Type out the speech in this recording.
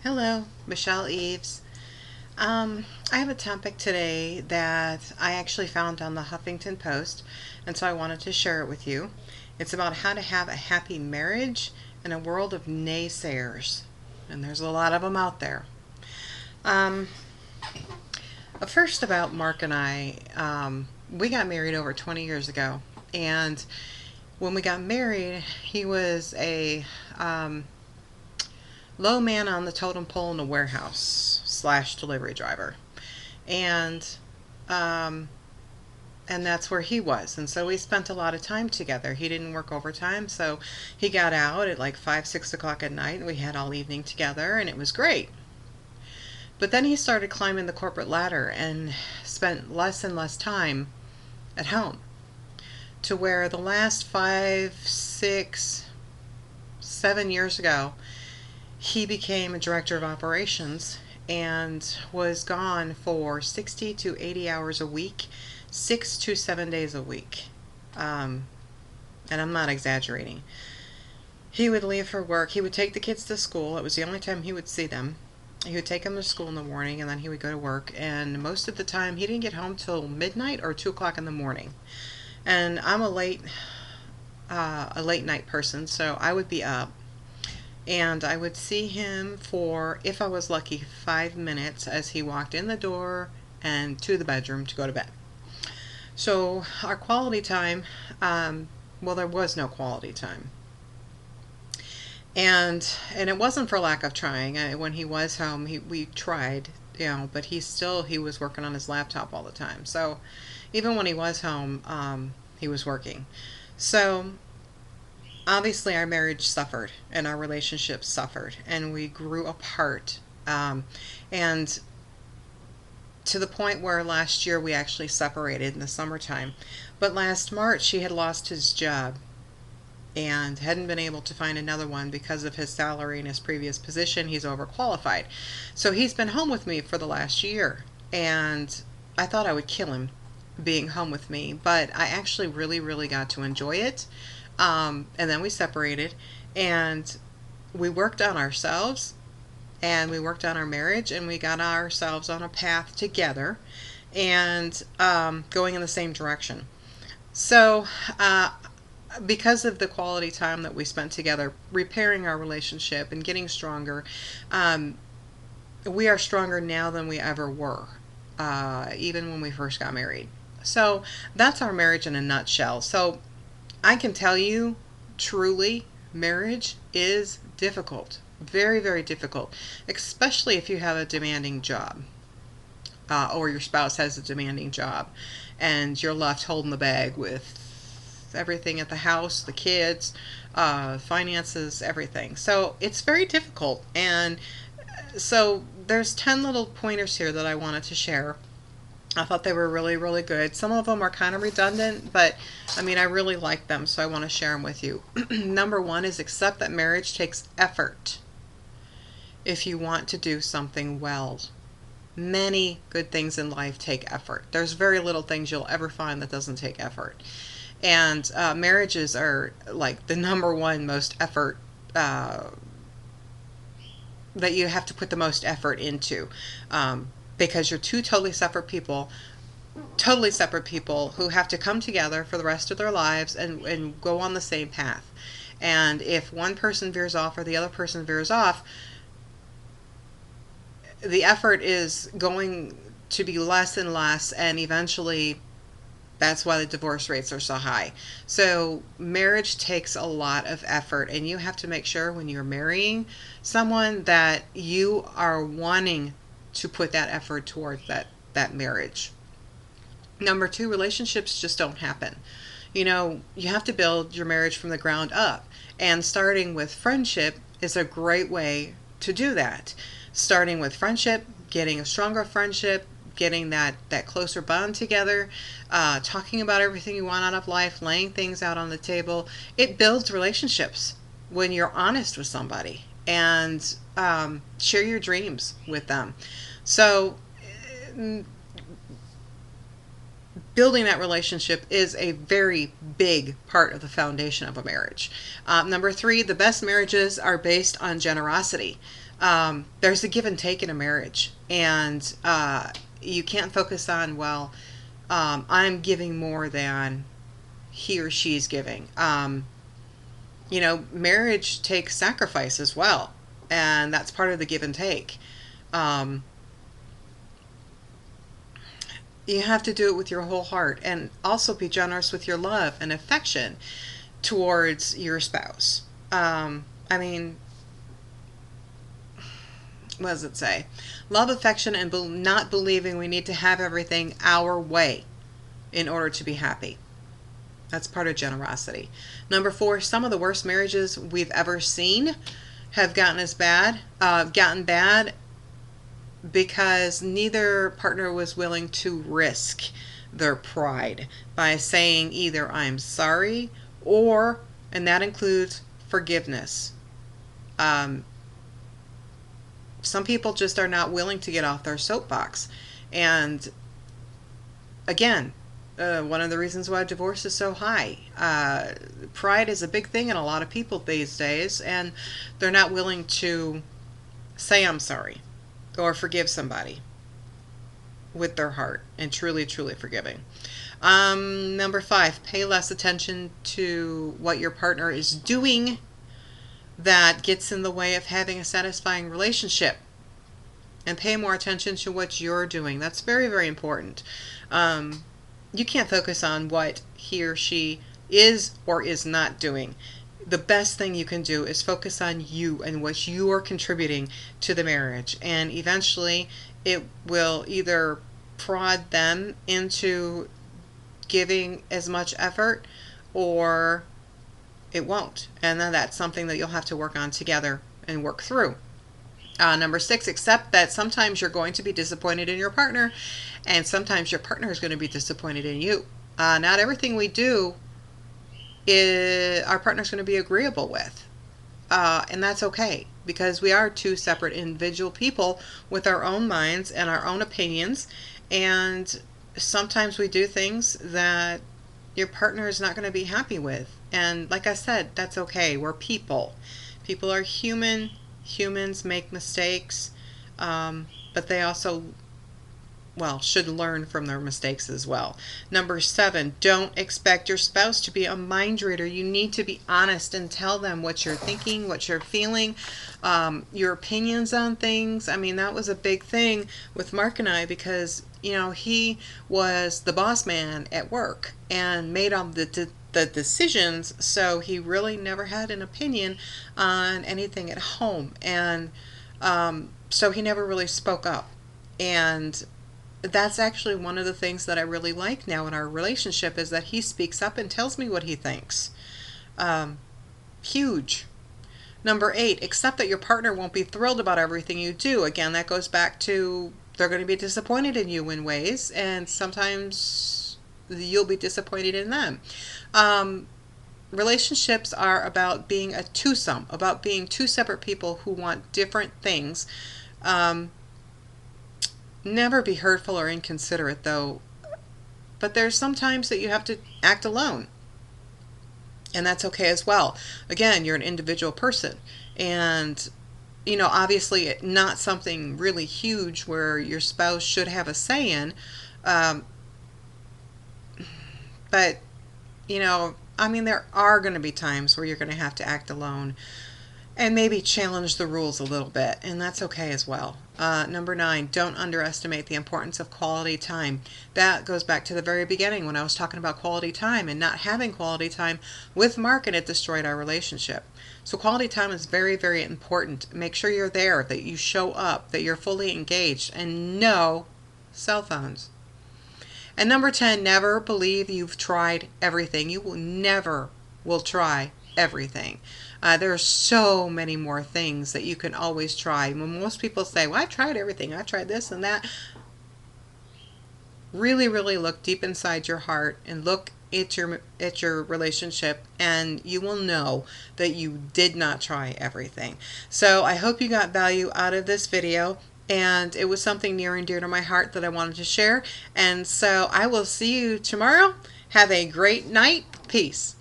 Hello, Michelle Eves. I have a topic today that I actually found on the Huffington Post, and so I wanted to share it with you. It's about how to have a happy marriage in a world of naysayers, and there's a lot of them out there. Um, First, about Mark and I, we got married over 20 years ago, and when we got married, he was a low man on the totem pole in a warehouse slash delivery driver, and um, and that's where he was. And so we spent a lot of time together. He didn't work overtime, so he got out at like 5, 6 o'clock at night, and we had all evening together, and it was great. But then he started climbing the corporate ladder and spent less and less time at home, to where the last 5, 6, 7 years ago, he became a director of operations and was gone for 60 to 80 hours a week, 6 to 7 days a week. Um, and I'm not exaggerating. He would leave for work. He would take the kids to school. It was the only time he would see them. He would take them to school in the morning, and then he would go to work. And most of the time, he didn't get home till midnight or 2 o'clock in the morning. And I'm a late night person, so I would be up, and I would see him for, if I was lucky, 5 minutes as he walked in the door and to the bedroom to go to bed. So our quality time, well, there was no quality time. And it wasn't for lack of trying. When he was home, we tried, but he was working on his laptop all the time. So even when he was home, he was working. So obviously our marriage suffered and our relationship suffered, and we grew apart. And to the point where last year we actually separated in the summertime. But last March he had lost his job and hadn't been able to find another one because of his salary in his previous position. He's overqualified. So he's been home with me for the last year. And I thought I would kill him being home with me, but I actually really, really got to enjoy it. And then we separated, and we worked on ourselves, and we worked on our marriage, and we got ourselves on a path together, and going in the same direction. So, because of the quality time that we spent together, repairing our relationship and getting stronger, we are stronger now than we ever were, even when we first got married. So that's our marriage in a nutshell. So I can tell you, truly, marriage is difficult. Very, very difficult. Especially if you have a demanding job, or your spouse has a demanding job, and you're left holding the bag with everything at the house, the kids, finances, everything. So it's very difficult. And so there's 10 little pointers here that I wanted to share. I thought they were really, really good. Some of them are kind of redundant, but I mean, I really like them, so I want to share them with you. Number one is accept that marriage takes effort if you want to do something well. Many good things in life take effort. There's very little things you'll ever find that doesn't take effort. And marriages are like the number one most effort, that you have to put the most effort into. Because you're two totally separate people who have to come together for the rest of their lives and go on the same path. And if one person veers off or the other person veers off, the effort is going to be less and less, and eventually that's why the divorce rates are so high. So marriage takes a lot of effort, and you have to make sure when you're marrying someone that you are wanting to put that effort towards that marriage. Number two, relationships just don't happen. You have to build your marriage from the ground up, and starting with friendship is a great way to do that. Starting with friendship, getting a stronger friendship, getting that closer bond together, talking about everything you want out of life, laying things out on the table. It builds relationships when you're honest with somebody and share your dreams with them. So building that relationship is a very big part of the foundation of a marriage. Number three, the best marriages are based on generosity. There's a give and take in a marriage, and you can't focus on, well, I'm giving more than he or she's giving. Marriage takes sacrifice as well, and that's part of the give and take. Um, you have to do it with your whole heart, and also be generous with your love and affection towards your spouse. I mean, what does it say? Love, affection, and not believing we need to have everything our way in order to be happy. That's part of generosity. Number 4, some of the worst marriages we've ever seen have gotten bad because neither partner was willing to risk their pride by saying either I'm sorry or, and that includes forgiveness. Um, some people just are not willing to get off their soapbox. And again, one of the reasons why divorce is so high. Pride is a big thing in a lot of people these days, and they're not willing to say I'm sorry or forgive somebody with their heart and truly, truly forgiving. Number 5, pay less attention to what your partner is doing that gets in the way of having a satisfying relationship, and pay more attention to what you're doing. That's very, very important. You can't focus on what he or she is or is not doing. The best thing you can do is focus on you and what you are contributing to the marriage, and eventually it will either prod them into giving as much effort, or it won't. And then that's something that you'll have to work on together and work through. Number 6, accept that sometimes you're going to be disappointed in your partner, and sometimes your partner is going to be disappointed in you. Not everything we do our partner's going to be agreeable with. And that's okay, because we are two separate individual people with our own minds and our own opinions. And sometimes we do things that your partner is not going to be happy with. And like I said, that's okay. We're people. People are human. Humans make mistakes. But they also, should learn from their mistakes as well. Number 7, don't expect your spouse to be a mind reader. You need to be honest and tell them what you're thinking, what you're feeling, your opinions on things. I mean, that was a big thing with Mark and I, because, he was the boss man at work and made all the decisions, so he really never had an opinion on anything at home. And so he never really spoke up. And that's actually one of the things that I really like now in our relationship, is that he speaks up and tells me what he thinks. Huge. Number 8, accept that your partner won't be thrilled about everything you do. Again, that goes back to they're going to be disappointed in you in ways, and sometimes you'll be disappointed in them. Relationships are about being a twosome, about being two separate people who want different things. Never be hurtful or inconsiderate, though. But there's some times that you have to act alone, and that's okay as well. Again, you're an individual person, and obviously not something really huge where your spouse should have a say in. But there are going to be times where you're going to have to act alone and maybe challenge the rules a little bit, and that's okay as well. Number 9, don't underestimate the importance of quality time. That goes back to the very beginning when I was talking about quality time and not having quality time with Mark, and it destroyed our relationship. So quality time is very, very important. Make sure you're there, that you show up, that you're fully engaged, and no cell phones. And number 10, never believe you've tried everything. You will try everything. There are so many more things that you can always try. When most people say, well, I've tried everything, I've tried this and that, really, really look deep inside your heart and look at your relationship, and you will know that you did not try everything. So I hope you got value out of this video, and it was something near and dear to my heart that I wanted to share. And so I will see you tomorrow. Have a great night. Peace.